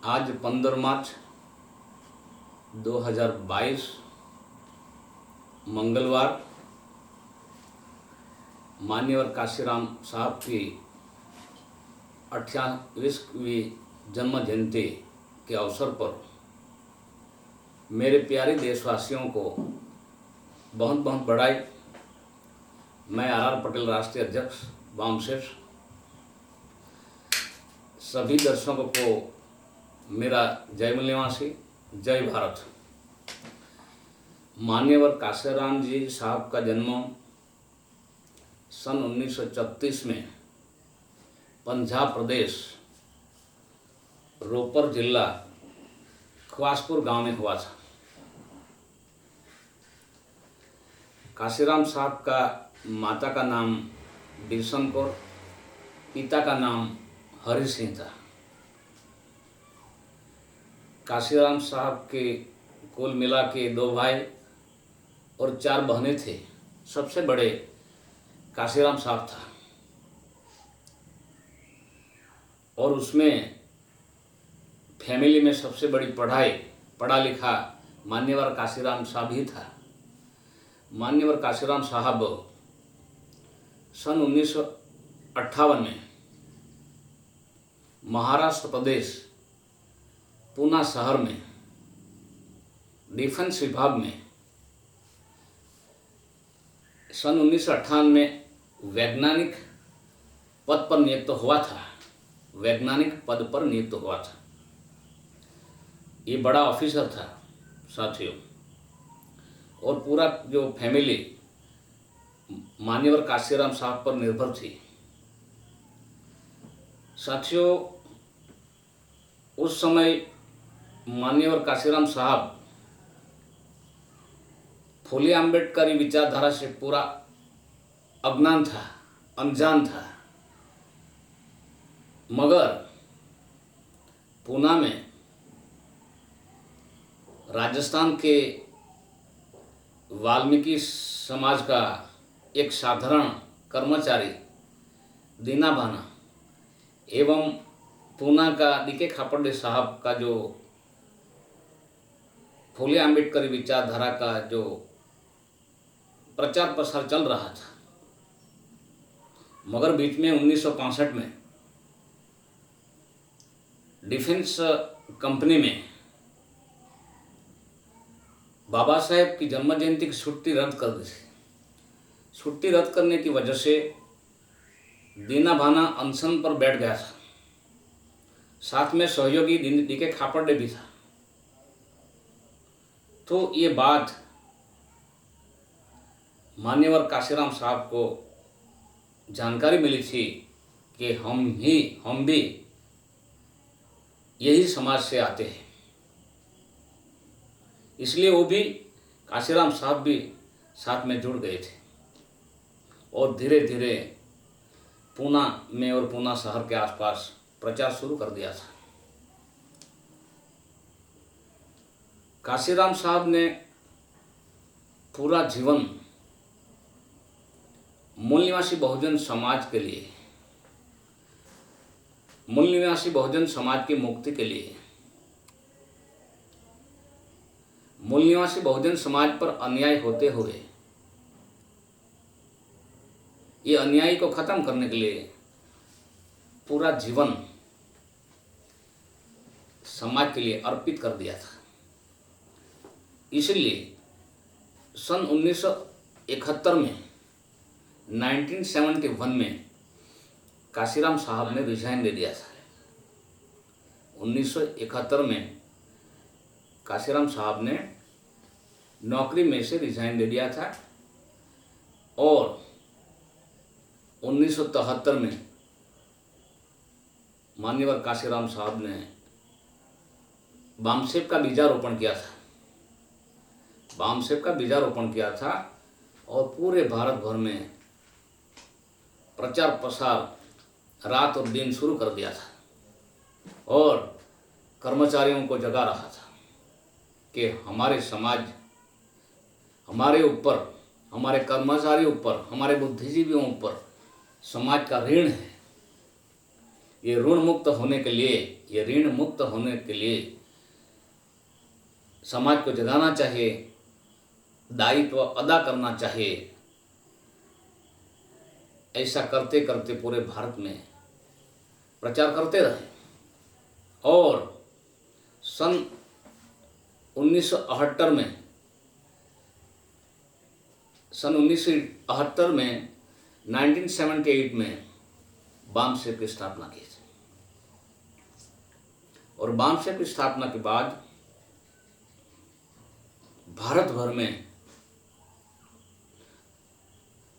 आज 15 मार्च 2022 मंगलवार मान्यवर काशीराम साहब की 28वीं जन्म जयंती के अवसर पर मेरे प्यारे देशवासियों को बहुत बहुत बधाई। मैं आर पटेल राष्ट्रीय अध्यक्ष वामशेष सभी दर्शकों को मेरा जय निवासी जय भारत। मान्यवर काशीराम जी साहब का जन्म सन 1936 में पंजाब प्रदेश रोपर जिला खवासपुर गांव में हुआ था। काशीराम साहब का माता का नाम बिरसन कौर, पिता का नाम हरि सिंह था। काशीराम साहब के कुल मिला के 2 भाई और 4 बहनें थे। सबसे बड़े काशीराम साहब था और उसमें फैमिली में सबसे बड़ी पढ़ा लिखा मान्यवर काशीराम साहब ही था। मान्यवर काशीराम साहब सन 1958 में महाराष्ट्र प्रदेश पूना शहर में डिफेंस विभाग में सन 1958 में वैज्ञानिक पद पर नियुक्त हुआ था। वैज्ञानिक पद पर नियुक्त हुआ था। ये बड़ा ऑफिसर था साथियों। और पूरा जो फैमिली मान्यवर काशीराम साहब पर निर्भर थी। साथियों, उस समय मान्यवर काशीराम साहब फुले अम्बेडकरी विचारधारा से पूरा अज्ञान था, अनजान था। मगर पूना में राजस्थान के वाल्मीकि समाज का एक साधारण कर्मचारी दीना भाना एवं पूना का डीके खापर्डे साहब का जो फुले अम्बेडकरी विचारधारा का जो प्रचार प्रसार चल रहा था। मगर बीच में 1965 में डिफेंस कंपनी में बाबा साहेब की जन्म जयंती की छुट्टी रद्द कर दी थी। छुट्टी रद्द करने की वजह से दीना भाना अनशन पर बैठ गया था। साथ में सहयोगी डीके खापर्डे भी था। तो ये बात मान्यवर काशीराम साहब को जानकारी मिली थी कि हम भी यही समाज से आते हैं। इसलिए वो भी काशीराम साहब भी साथ में जुड़ गए थे और धीरे धीरे पूना में और पूना शहर के आसपास प्रचार शुरू कर दिया था। काशीराम साहब ने पूरा जीवन मूल निवासी बहुजन समाज के लिए, मूल निवासी बहुजन समाज की मुक्ति के लिए, मूल निवासी बहुजन समाज पर अन्याय होते हुए ये अन्याय को खत्म करने के लिए पूरा जीवन समाज के लिए अर्पित कर दिया था। इसलिए सन 1971 में 1971 में काशीराम साहब ने रिजाइन दे दिया था। 1971 में काशीराम साहब ने नौकरी में से रिजाइन दे दिया था और 1973 में मान्यवर काशीराम साहब ने वामसेप का बीजारोपण किया था। वामसेप का बीजारोपण किया था और पूरे भारत भर में प्रचार प्रसार रात और दिन शुरू कर दिया था और कर्मचारियों को जगा रहा था कि हमारे समाज, हमारे ऊपर, हमारे कर्मचारियों ऊपर, हमारे बुद्धिजीवियों ऊपर समाज का ऋण है। ये ऋण मुक्त होने के लिए, ये ऋण मुक्त होने के लिए समाज को जगाना चाहिए, दायित्व अदा करना चाहिए। ऐसा करते करते पूरे भारत में प्रचार करते रहे और सन 1978 में 1978 में बामसेफ की स्थापना की थी। और बामसेफ की स्थापना के बाद भारत भर में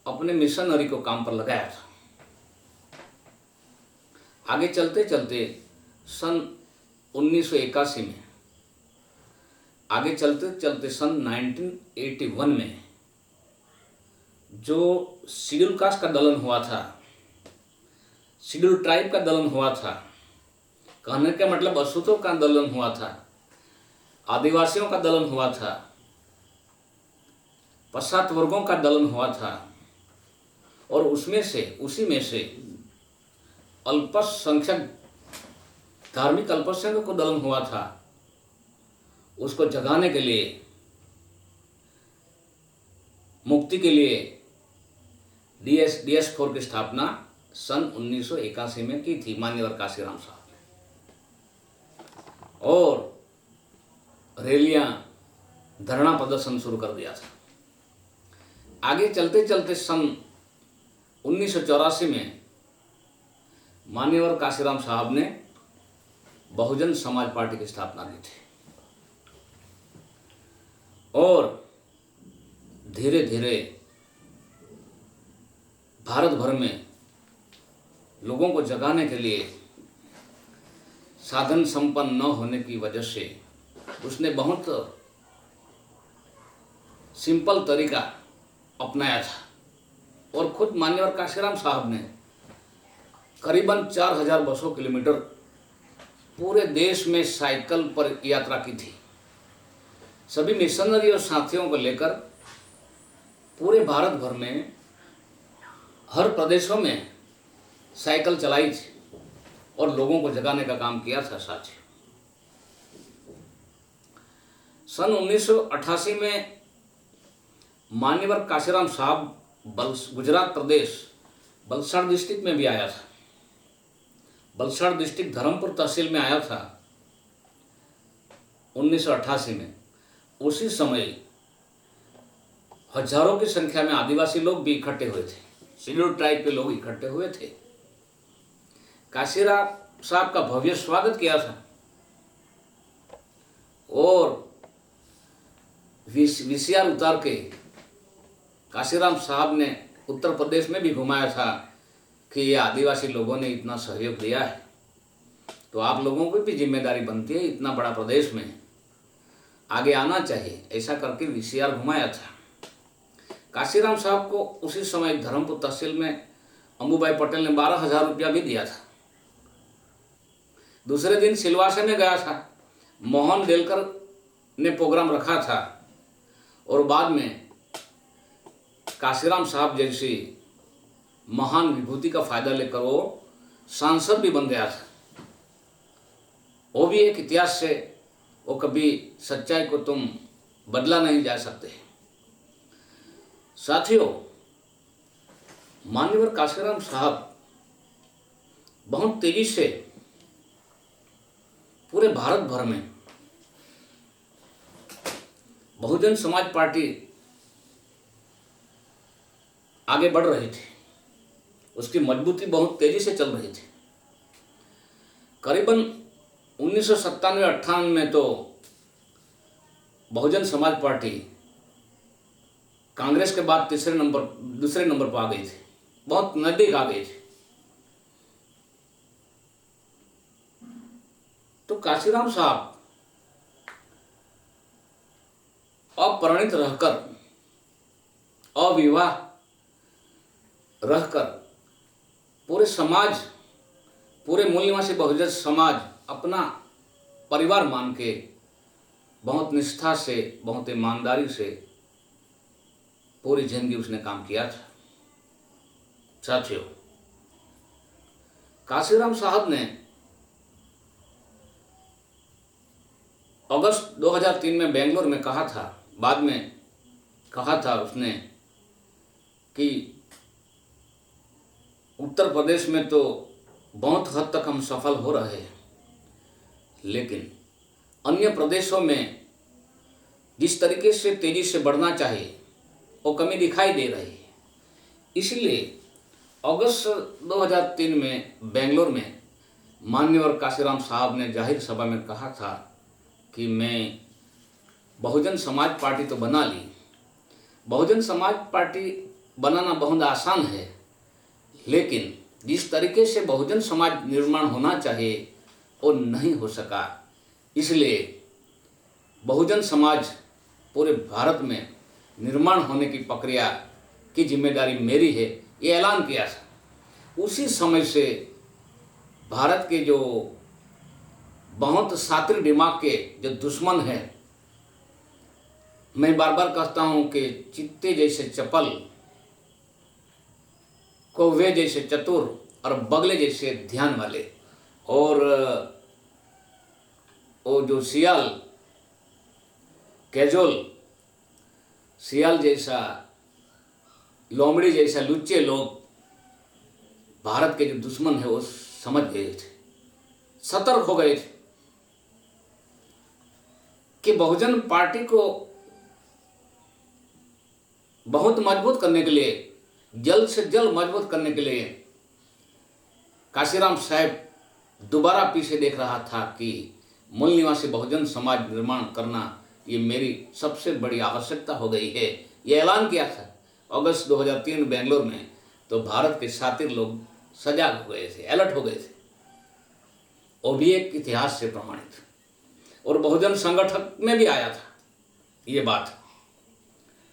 अपने मिशनरी को काम पर लगाया था। आगे चलते चलते सन 1981 में, आगे चलते चलते सन 1981 में जो शेड्यूल कास्ट का दलन हुआ था, शेड्यूल ट्राइब का दलन हुआ था, कहने का मतलब अछूतों का दलन हुआ था, आदिवासियों का दलन हुआ था, पश्चात वर्गों का दलन हुआ था और उसी में से अल्पसंख्यक धार्मिक अल्पसंख्यक को दलन हुआ था। उसको जगाने के लिए, मुक्ति के लिए DS4 की स्थापना सन 1981 में की थी मान्यवर काशीराम साहब ने। और रैलियां, धरना प्रदर्शन शुरू कर दिया था। आगे चलते चलते सन 1984 में मान्यवर काशीराम साहब ने बहुजन समाज पार्टी की स्थापना की थी और धीरे धीरे भारत भर में लोगों को जगाने के लिए साधन संपन्न न होने की वजह से उसने बहुत सिंपल तरीका अपनाया था। और खुद मान्यवर काशीराम साहब ने करीबन 4200 किलोमीटर पूरे देश में साइकिल पर यात्रा की थी। सभी मिशनरी और साथियों को लेकर पूरे भारत भर में हर प्रदेशों में साइकिल चलाई थी और लोगों को जगाने का काम किया था। साथी, सन 1988 में मान्यवर काशीराम साहब गुजरात प्रदेश वलसाड़ डिस्ट्रिक्ट में भी आया था। वलसाड़ डिस्ट्रिक्ट धर्मपुर तहसील में आया था 1988 में। उसी समय हजारों की संख्या में आदिवासी लोग भी इकट्ठे हुए थे, शेड्यूल ट्राइब के लोग इकट्ठे हुए थे। काशीराम साहब का भव्य स्वागत किया था और VCR उतार के काशीराम साहब ने उत्तर प्रदेश में भी घुमाया था कि ये आदिवासी लोगों ने इतना सहयोग दिया है तो आप लोगों को भी जिम्मेदारी बनती है, इतना बड़ा प्रदेश में आगे आना चाहिए। ऐसा करके VCR घुमाया था। काशीराम साहब को उसी समय धर्मपुर तहसील में अंबुभाई पटेल ने 12,000 रुपया भी दिया था। दूसरे दिन सिलवासा में गया था, मोहन डेलकर ने प्रोग्राम रखा था और बाद में काशीराम साहब जैसी महान विभूति का फायदा लेकर वो सांसद भी बन गया था। वो भी एक इतिहास से, वो कभी सच्चाई को तुम बदला नहीं जा सकते। साथियों, मान्यवर काशीराम साहब बहुत तेजी से पूरे भारत भर में बहुजन समाज पार्टी आगे बढ़ रही थी, उसकी मजबूती बहुत तेजी से चल रही थी। करीबन 1997-98 में तो बहुजन समाज पार्टी कांग्रेस के बाद दूसरे नंबर पर आ गई थी, बहुत नजदीक आ गई थी। तो काशीराम साहब अपरिणित रहकर, अविवाह रहकर पूरे समाज, पूरे मूल निवासी बहुजन समाज अपना परिवार मान के बहुत निष्ठा से, बहुत ईमानदारी से पूरी जिंदगी उसने काम किया था। साथियों, काशीराम साहब ने अगस्त 2003 में बेंगलोर में कहा था, बाद में कहा था उसने कि उत्तर प्रदेश में तो बहुत हद तक हम सफल हो रहे हैं, लेकिन अन्य प्रदेशों में जिस तरीके से तेजी से बढ़ना चाहिए वो कमी दिखाई दे रही है। इसलिए अगस्त 2003 में बेंगलोर में माननीय काशीराम साहब ने जाहिर सभा में कहा था कि मैं बहुजन समाज पार्टी तो बना ली, बहुजन समाज पार्टी बनाना बहुत आसान है, लेकिन जिस तरीके से बहुजन समाज निर्माण होना चाहिए वो नहीं हो सका। इसलिए बहुजन समाज पूरे भारत में निर्माण होने की प्रक्रिया की जिम्मेदारी मेरी है, ये ऐलान किया था। उसी समय से भारत के जो बहुत शातिर दिमाग के जो दुश्मन हैं, मैं बार बार कहता हूँ कि चित्ते जैसे चपल, कौवे जैसे चतुर और बगले जैसे ध्यान वाले, और वो जो सियाल कैजुअल सियाल जैसा, लोमड़ी जैसा लुच्चे लोग भारत के जो दुश्मन है वो समझ गए थे, सतर्क हो गए थे कि बहुजन पार्टी को बहुत मजबूत करने के लिए, जल्द से जल्द मजबूत करने के लिए काशीराम साहब दोबारा पीछे देख रहा था कि मूल निवासी बहुजन समाज निर्माण करना ये मेरी सबसे बड़ी आवश्यकता हो गई है। ये ऐलान किया था अगस्त 2003 बेंगलोर में। तो भारत के शातिर लोग सजाग हो गए थे, अलर्ट हो गए थे। वो भी एक इतिहास से प्रमाणित, और बहुजन संगठन में भी आया था ये बात।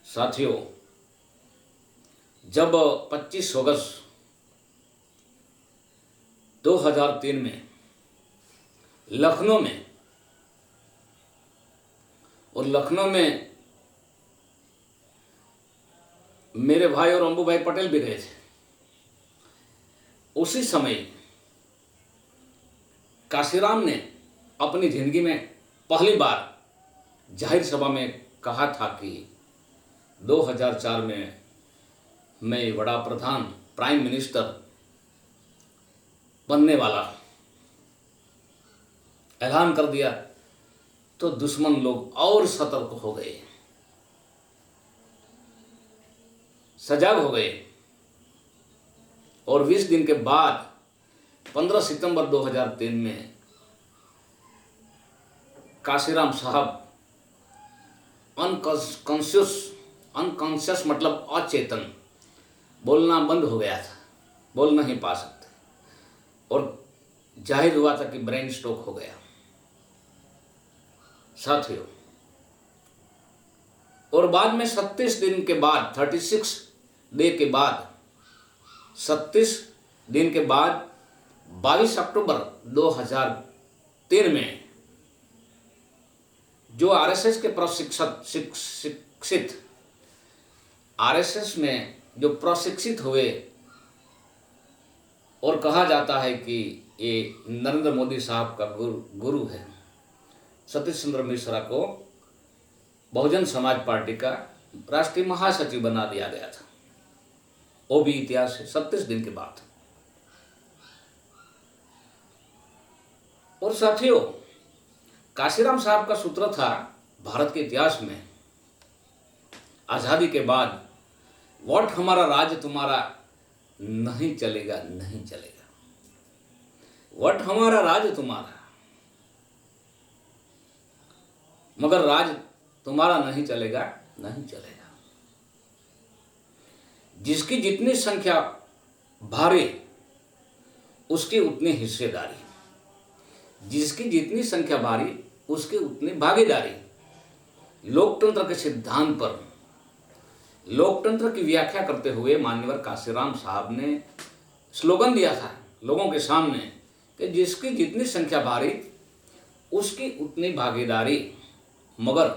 साथियों, जब 25 अगस्त 2003 में लखनऊ में, और लखनऊ में मेरे भाई और अंबू भाई पटेल भी गए थे, उसी समय काशीराम ने अपनी जिंदगी में पहली बार जाहिर सभा में कहा था कि 2004 में मैं बड़ा प्रधान, प्राइम मिनिस्टर बनने वाला, ऐलान कर दिया। तो दुश्मन लोग और सतर्क हो गए, सजग हो गए, और 20 दिन के बाद 15 सितंबर 2003 में काशीराम साहब अनकॉन्शियस मतलब अचेतन, बोलना बंद हो गया था, बोल नहीं पा सकते, और जाहिर हुआ था कि ब्रेन स्ट्रोक हो गया। साथियों, और बाद में 36 दिन के बाद, 36 डे के बाद, 36 दिन के बाद 22 अक्टूबर 2003 में जो आरएसएस के प्रशिक्षित आरएसएस में जो प्रशिक्षित हुए, और कहा जाता है कि ये नरेंद्र मोदी साहब का गुरु है, सतीश चंद्र मिश्रा को बहुजन समाज पार्टी का राष्ट्रीय महासचिव बना दिया गया था। वो भी इतिहास है, 36 दिन के बाद। और साथियों, काशीराम साहब का सूत्र था भारत के इतिहास में आजादी के बाद, वोट हमारा राज तुम्हारा नहीं चलेगा, नहीं चलेगा, वोट हमारा राज तुम्हारा, मगर राज तुम्हारा नहीं चलेगा, नहीं चलेगा। जिसकी जितनी संख्या भारी उसकी उतनी हिस्सेदारी, जिसकी जितनी संख्या भारी उसकी उतनी भागीदारी। लोकतंत्र के सिद्धांत पर लोकतंत्र की व्याख्या करते हुए माननीय काशीराम साहब ने स्लोगन दिया था लोगों के सामने कि जिसकी जितनी संख्या भारी उसकी उतनी भागीदारी। मगर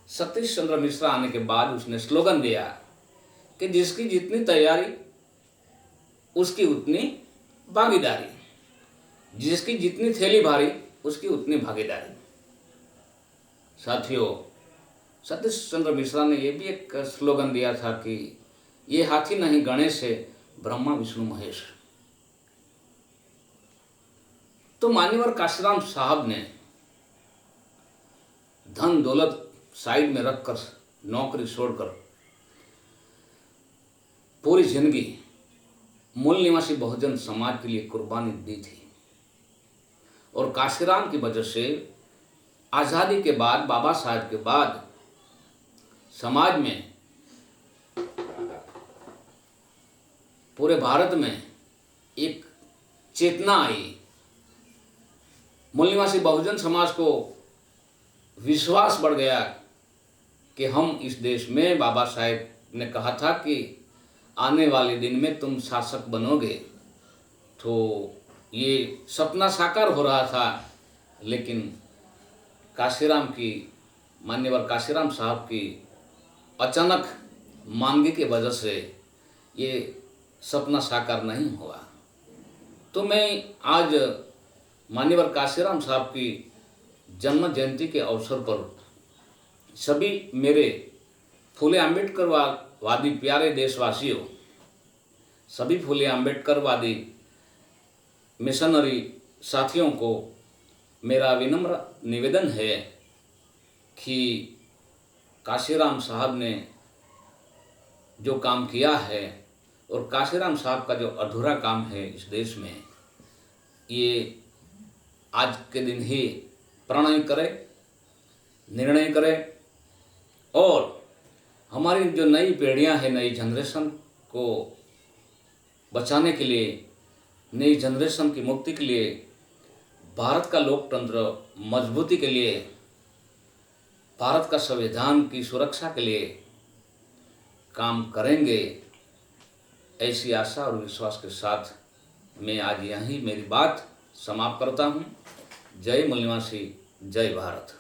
सतीश चंद्र मिश्रा आने के बाद उसने स्लोगन दिया कि जिसकी जितनी तैयारी उसकी उतनी भागीदारी, जिसकी जितनी थैली भारी उसकी उतनी भागीदारी। साथियों, सतीश चंद्र मिश्रा ने यह भी एक स्लोगन दिया था कि ये हाथी नहीं गणेश है, ब्रह्मा विष्णु महेश। तो मान्यवर काशीराम साहब ने धन दौलत साइड में रखकर, नौकरी छोड़कर पूरी जिंदगी मूल निवासी बहुजन समाज के लिए कुर्बानी दी थी। और काशीराम की वजह से आज़ादी के बाद, बाबा साहब के बाद समाज में, पूरे भारत में एक चेतना आई। मूल निवासी बहुजन समाज को विश्वास बढ़ गया कि हम इस देश में, बाबा साहेब ने कहा था कि आने वाले दिन में तुम शासक बनोगे, तो ये सपना साकार हो रहा था। लेकिन काशीराम की, मान्यवर काशीराम साहब की अचानक मांगी की वजह से ये सपना साकार नहीं हुआ। तो मैं आज मान्यवर काशीराम साहब की जन्म जयंती के अवसर पर सभी मेरे फूले अम्बेडकर वादी प्यारे देशवासियों, सभी फूले अम्बेडकर वादी मिशनरी साथियों को मेरा विनम्र निवेदन है कि काशीराम साहब ने जो काम किया है और काशीराम साहब का जो अधूरा काम है इस देश में, ये आज के दिन ही प्रणय करे, निर्णय करे और हमारी जो नई पीढ़ियां हैं, नई जनरेशन को बचाने के लिए, नई जनरेशन की मुक्ति के लिए, भारत का लोकतंत्र मजबूती के लिए, भारत का संविधान की सुरक्षा के लिए काम करेंगे। ऐसी आशा और विश्वास के साथ मैं आज यहीं मेरी बात समाप्त करता हूँ। जय मूल निवासी, जय भारत।